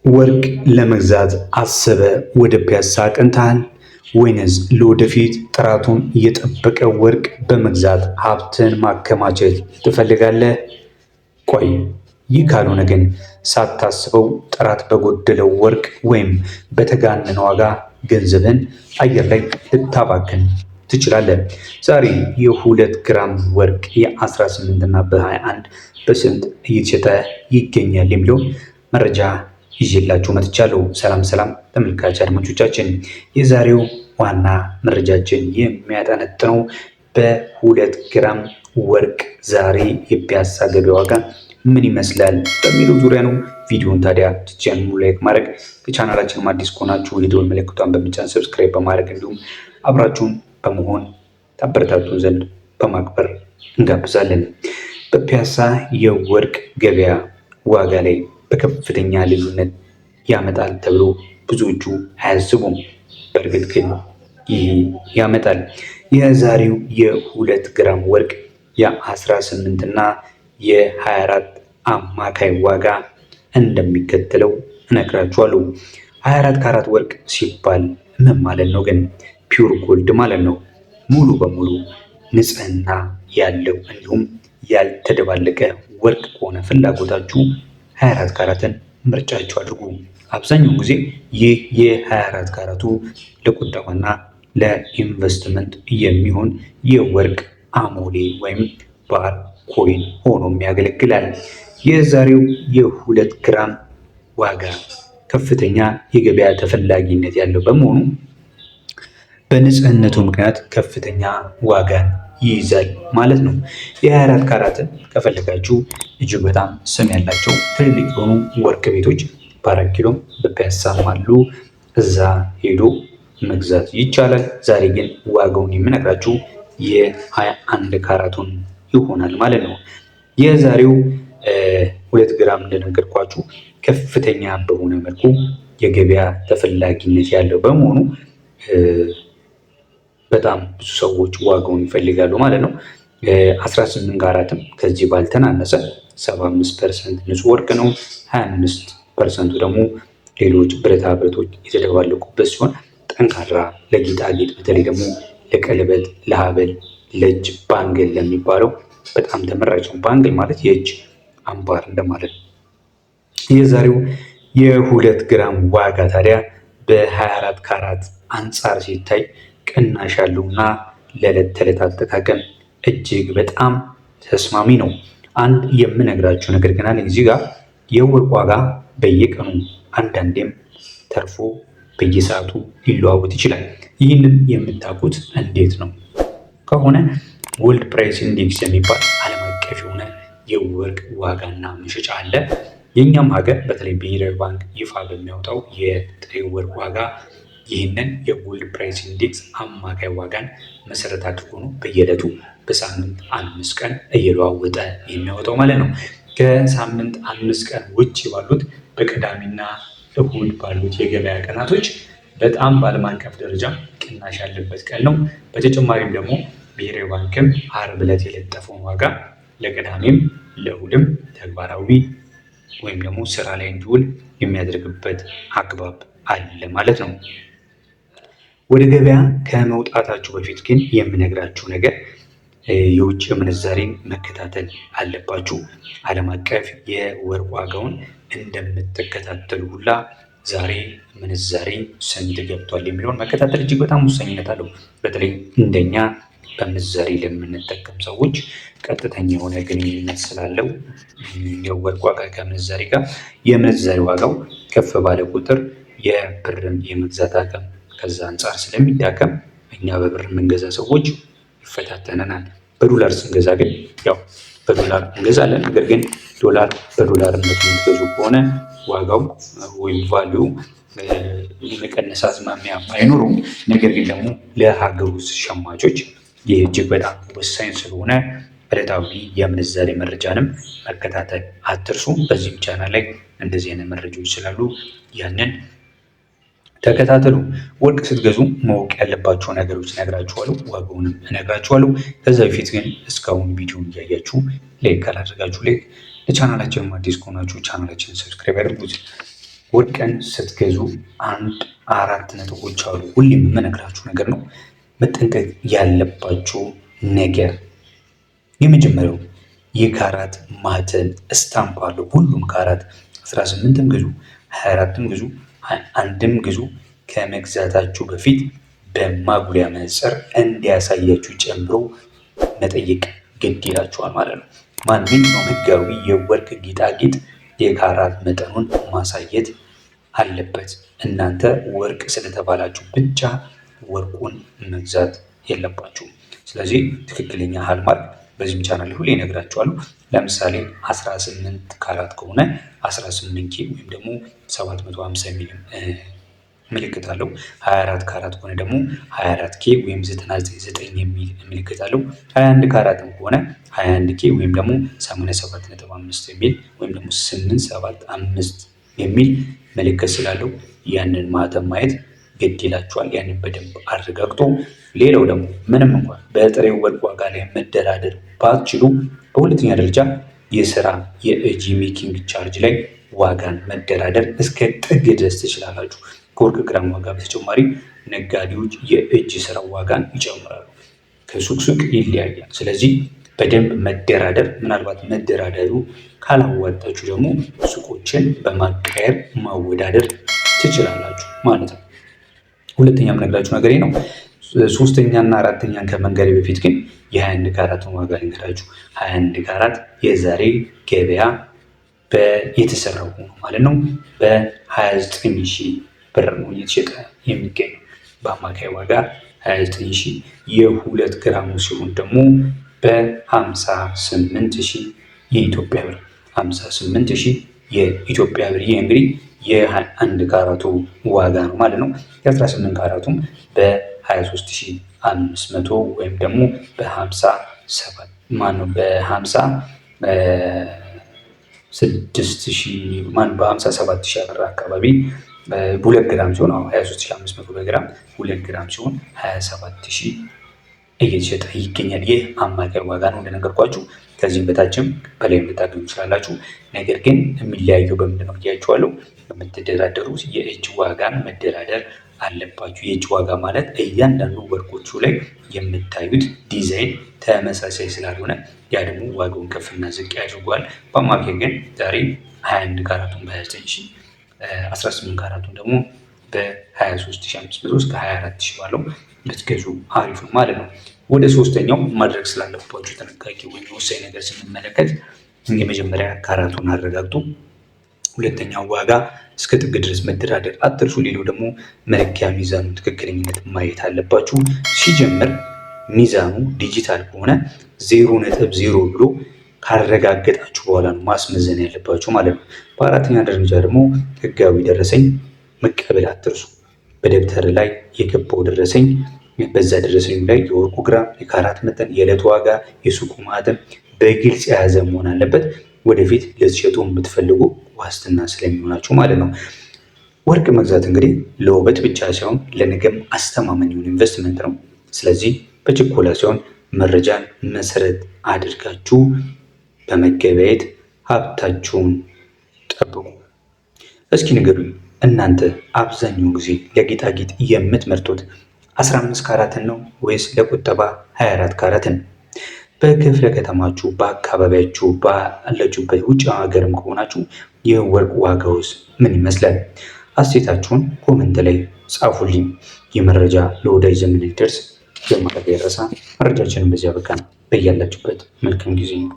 ወርቅ ለመግዛት አስበ ወደ ፒያሳ አቅንተሃል ወይንስ ለወደፊት ጥራቱን የጠበቀ ወርቅ በመግዛት ሀብትን ማከማቸት ትፈልጋለህ? ቆይ ይህ ካልሆነ ግን ሳታስበው ጥራት በጎደለው ወርቅ ወይም በተጋነነ ዋጋ ገንዘብን አየር ላይ ልታባክን ትችላለህ። ዛሬ የ2 ግራም ወርቅ የ18 እና በ21 በስንት እየተሸጠ ይገኛል የሚለው መረጃ ይዤላችሁ መጥቻለሁ። ሰላም ሰላም ተመልካች አድማጮቻችን፣ የዛሬው ዋና መረጃችን የሚያጠነጥነው በ2 ግራም ወርቅ ዛሬ የፒያሳ ገበያ ዋጋ ምን ይመስላል በሚለው ዙሪያ ነው። ቪዲዮን ታዲያ ቻናሉ ላይክ ማድረግ ከቻናላችን አዲስ ከሆናችሁ የደወል ምልክቷን በመጫን ሰብስክራይብ በማድረግ እንዲሁም አብራችሁን በመሆን ታበረታቱን ዘንድ በማክበር እንጋብዛለን። በፒያሳ የወርቅ ገበያ ዋጋ ላይ በከፍተኛ ልዩነት ያመጣል ተብሎ ብዙዎቹ አያስቡም። በእርግጥ ግን ይህ ያመጣል። የዛሬው የ2 ግራም ወርቅ የ18 እና የ24 አማካይ ዋጋ እንደሚከተለው እነግራችኋለሁ። 24 ካራት ወርቅ ሲባል ምን ማለት ነው ግን? ፒውር ጎልድ ማለት ነው። ሙሉ በሙሉ ንጽህና ያለው እንዲሁም ያልተደባለቀ ወርቅ ከሆነ ፍላጎታችሁ 24 ካራትን ምርጫችሁ አድርጉ። አብዛኛውን ጊዜ ይህ የ24 ካራቱ ለቁጠባና ለኢንቨስትመንት የሚሆን የወርቅ አሞሌ ወይም ባር ኮይን ሆኖም ያገለግላል። የዛሬው የ2 ግራም ዋጋ ከፍተኛ የገበያ ተፈላጊነት ያለው በመሆኑ በንጽህነቱ ምክንያት ከፍተኛ ዋጋን ይይዛል ማለት ነው። የ24 ካራትን ከፈለጋችሁ እጅግ በጣም ስም ያላቸው ትልልቅ የሆኑ ወርቅ ቤቶች በ4 ኪሎም በፒያሳም አሉ። እዛ ሄዶ መግዛት ይቻላል። ዛሬ ግን ዋጋውን የምነግራችሁ የ21 ካራቱን ይሆናል ማለት ነው። የዛሬው 2 ግራም እንደነገርኳችሁ ከፍተኛ በሆነ መልኩ የገበያ ተፈላጊነት ያለው በመሆኑ በጣም ብዙ ሰዎች ዋጋውን ይፈልጋሉ ማለት ነው። 18 ካራትም ከዚህ ባልተናነሰ 75% ንጹህ ወርቅ ነው። 25% ደግሞ ሌሎች ብረታ ብረቶች የተደባለቁበት ሲሆን ጠንካራ ለጌጣጌጥ በተለይ ደግሞ ለቀለበት፣ ለሀብል፣ ለእጅ ባንግል ለሚባለው በጣም ተመራጭ ነው። ባንግል ማለት የእጅ አምባር እንደማለት ነው። የዛሬው የ2 ግራም ዋጋ ታዲያ በ24 ካራት አንጻር ሲታይ ቅናሽ ያለውና ለዕለት ተዕለት አጠቃቀም እጅግ በጣም ተስማሚ ነው። አንድ የምነግራችሁ ነገር ግን አለ። እዚህ ጋር የወርቅ ዋጋ በየቀኑ አንዳንዴም ተርፎ በየሰዓቱ ሊለዋወጥ ይችላል። ይህንን የምታውቁት እንዴት ነው ከሆነ ወርልድ ፕራይስ ኢንዴክስ የሚባል ዓለም አቀፍ የሆነ የወርቅ ዋጋና መሸጫ አለ። የእኛም ሀገር በተለይ ብሔራዊ ባንክ ይፋ በሚያወጣው የጥሬ ወርቅ ዋጋ ይህንን የወርልድ ፕራይስ ኢንዴክስ አማካይ ዋጋን መሰረት አድርጎ ነው በየዕለቱ በሳምንት 5 ቀን እየለዋወጠ የሚያወጣው ማለት ነው። ከሳምንት 5 ቀን ውጭ ባሉት በቅዳሜና እሁድ ባሉት የገበያ ቀናቶች በጣም በዓለም አቀፍ ደረጃ ቅናሽ ያለበት ቀን ነው። በተጨማሪም ደግሞ ብሔራዊ ባንክም ዓርብ ዕለት የለጠፈውን ዋጋ ለቅዳሜም ለእሁድም ተግባራዊ ወይም ደግሞ ስራ ላይ እንዲውል የሚያደርግበት አግባብ አለ ማለት ነው። ወደ ገበያ ከመውጣታችሁ በፊት ግን የምነግራችሁ ነገር የውጭ ምንዛሬን መከታተል አለባችሁ። ዓለም አቀፍ የወርቅ ዋጋውን እንደምትከታተሉ ሁላ ዛሬ ምንዛሬ ስንት ገብቷል የሚለውን መከታተል እጅግ በጣም ወሳኝነት አለው። በተለይ እንደኛ በምንዛሬ ለምንጠቀም ሰዎች ቀጥተኛ የሆነ ግንኙነት ስላለው የወርቅ ዋጋ ከምንዛሬ ጋር የምንዛሬ ዋጋው ከፍ ባለ ቁጥር የብርን የመግዛት አቅም ከዛ አንጻር ስለሚዳከም እኛ በብር የምንገዛ ሰዎች ይፈታተነናል። በዶላር ስንገዛ ግን ያው በዶላር እንገዛለን። ነገር ግን ዶላር በዶላርነት የምትገዙ ከሆነ ዋጋው ወይም ቫሊዩ የመቀነስ አዝማሚያ አይኖሩም። ነገር ግን ደግሞ ለሀገር ውስጥ ሸማቾች ይህ እጅግ በጣም ወሳኝ ስለሆነ ዕለታዊ የምንዛሬ መረጃንም መከታተል አትርሱ። በዚህም ቻናል ላይ እንደዚህ አይነት መረጃዎች ስላሉ ያንን ተከታተሉ። ወርቅ ስትገዙ ማወቅ ያለባቸው ነገሮች እነግራችኋለሁ፣ ዋጋውንም እነግራችኋለሁ። ከዛ በፊት ግን እስካሁን ቪዲዮን እያያችሁ ላይክ ካላደረጋችሁ ላይክ፣ ለቻናላችን አዲስ ከሆናችሁ ቻናላችንን ሰብስክራይብ አድርጉት። ወርቅን ስትገዙ አንድ 4 ነጥቦች አሉ። ሁሌም የምነግራችሁ ነገር ነው። መጠንቀቅ ያለባችሁ ነገር የመጀመሪያው የካራት ማተም ስታምፕ አለው። ሁሉም ካራት 18ም ግዙ 24ም ግዙ 21ም ግዙ ከመግዛታችሁ በፊት በማጉሊያ መነጽር እንዲያሳያችሁ ጨምሮ መጠየቅ ግድ ይላችኋል ማለት ነው። ማንኛውም ህጋዊ የወርቅ ጌጣጌጥ የካራት መጠኑን ማሳየት አለበት። እናንተ ወርቅ ስለተባላችሁ ብቻ ወርቁን መግዛት የለባችሁም። ስለዚህ ትክክለኛ ሃልማርክ በዚህም ቻናል ሁሌ እነግራችኋለሁ። ለምሳሌ 18 ካራት ከሆነ 18 ኬ ወይም ደግሞ 750 ሚሊ ምልክት አለው። 24 ካራት ከሆነ ደግሞ 24 ኬ ወይም 999 የሚል ምልክት አለው። 21 ካራትም ከሆነ 21 ኬ ወይም ደግሞ 87.5 የሚል ወይም ደግሞ 875 የሚል ምልክት ስላለው ያንን ማተም ማየት ግድ ይላችኋል። ያንን በደንብ አረጋግጦ ሌላው ደግሞ ምንም እንኳን በጥሬው ወርቅ ዋጋ ላይ መደራደር ባትችሉ በሁለተኛ ደረጃ የስራ የእጅ ሜኪንግ ቻርጅ ላይ ዋጋን መደራደር እስከ ጥግ ድረስ ትችላላችሁ። ከወርቅ ግራም ዋጋ በተጨማሪ ነጋዴዎች የእጅ ስራ ዋጋን ይጨምራሉ። ከሱቅ ሱቅ ይለያያል። ስለዚህ በደንብ መደራደር፣ ምናልባት መደራደሩ ካላዋጣችሁ ደግሞ ሱቆችን በማቀየር ማወዳደር ትችላላችሁ ማለት ነው። ሁለተኛ የምነግራችሁ ነገር ነው። ሶስተኛ እና አራተኛን ከመንገሬ በፊት ግን የ21 ካራትን ዋጋ ልንገራችሁ። 21 ካራት የዛሬ ገበያ የተሰራው ሆኖ ማለት ነው በ29 ሺህ ብር ነው እየተሸጠ የሚገኘው። በአማካይ ዋጋ 29 ሺህ። የ2 ግራሙ ሲሆን ደግሞ በ58 ሺህ የኢትዮጵያ ብር 58 ሺህ የኢትዮጵያ ብር። ይህ እንግዲህ የ21 ካራቱ ዋጋ ነው ማለት ነው። የ18 ካራቱም በ23500 ወይም ደግሞ በ57 ማነው በ57 ሺህ ብር አካባቢ በ2 ግራም ሲሆን 23500 በግራም 2 ግራም ሲሆን 27 ሺህ እየተሸጠ ይገኛል። ይህ አማካይ ዋጋ ነው እንደነገርኳችሁ። ከዚህም በታችም በላይም ልታገኙ ትችላላችሁ። ነገር ግን የሚለያየው በምንድን ነው ብያችኋለሁ። የምትደራደሩ የእጅ ዋጋን መደራደር አለባችሁ። የእጅ ዋጋ ማለት እያንዳንዱ ወርቆቹ ላይ የምታዩት ዲዛይን ተመሳሳይ ስላልሆነ ያ ደግሞ ዋጋውን ከፍና ዝቅ ያድርጓል። በአማካይ ግን ዛሬ 21 ካራቱን በ29 ሺህ 18 ካራቱን ደግሞ በ23500 እስከ 24 ሺህ ባለው ብትገዙ አሪፍ ነው ማለት ነው። ወደ ሶስተኛው ማድረግ ስላለባችሁ ጥንቃቄ ወይም ወሳኝ ነገር ስንመለከት የመጀመሪያ ካራቱን አረጋግጡ። ሁለተኛው ዋጋ እስከ ጥግ ድረስ መደራደር አትርሱ። ሌላው ደግሞ መለኪያ ሚዛኑ ትክክለኝነት ማየት አለባችሁ። ሲጀምር ሚዛኑ ዲጂታል ከሆነ 0.0 ብሎ ካረጋገጣችሁ በኋላ ነው ማስመዘን ያለባችሁ ማለት ነው። በአራተኛ ደረጃ ደግሞ ህጋዊ ደረሰኝ መቀበል አትርሱ። በደብተር ላይ የገባው ደረሰኝ በዛ ደረሰኝ ላይ የወርቁ ግራም፣ የካራት መጠን፣ የዕለት ዋጋ፣ የሱቁ ማህተም በግልጽ የያዘ መሆን አለበት። ወደፊት ልትሸጡ የምትፈልጉ ዋስትና ስለሚሆናችሁ ማለት ነው። ወርቅ መግዛት እንግዲህ ለውበት ብቻ ሳይሆን ለነገም አስተማማኝ የሆነ ኢንቨስትመንት ነው። ስለዚህ በችኮላ ሳይሆን መረጃን መሰረት አድርጋችሁ በመገበያየት ሀብታችሁን ጠብቁ። እስኪ ንገሩኝ፣ እናንተ አብዛኛውን ጊዜ ለጌጣጌጥ የምትመርጡት 15 ካራትን ነው ወይስ ለቁጠባ 24 ካራትን? በክፍለ ከተማችሁ፣ በአካባቢያችሁ፣ ባላችሁበት ውጭ ሀገርም ከሆናችሁ የወርቅ ዋጋውስ ምን ይመስላል? አስተያየታችሁን ኮመንት ላይ ጻፉልኝ። የመረጃ ለወዳጅ ዘመድ እንዲደርስ በማድረግ ያረሳ መረጃችንን በዚያ በቃ። በያላችሁበት መልካም ጊዜ ነው።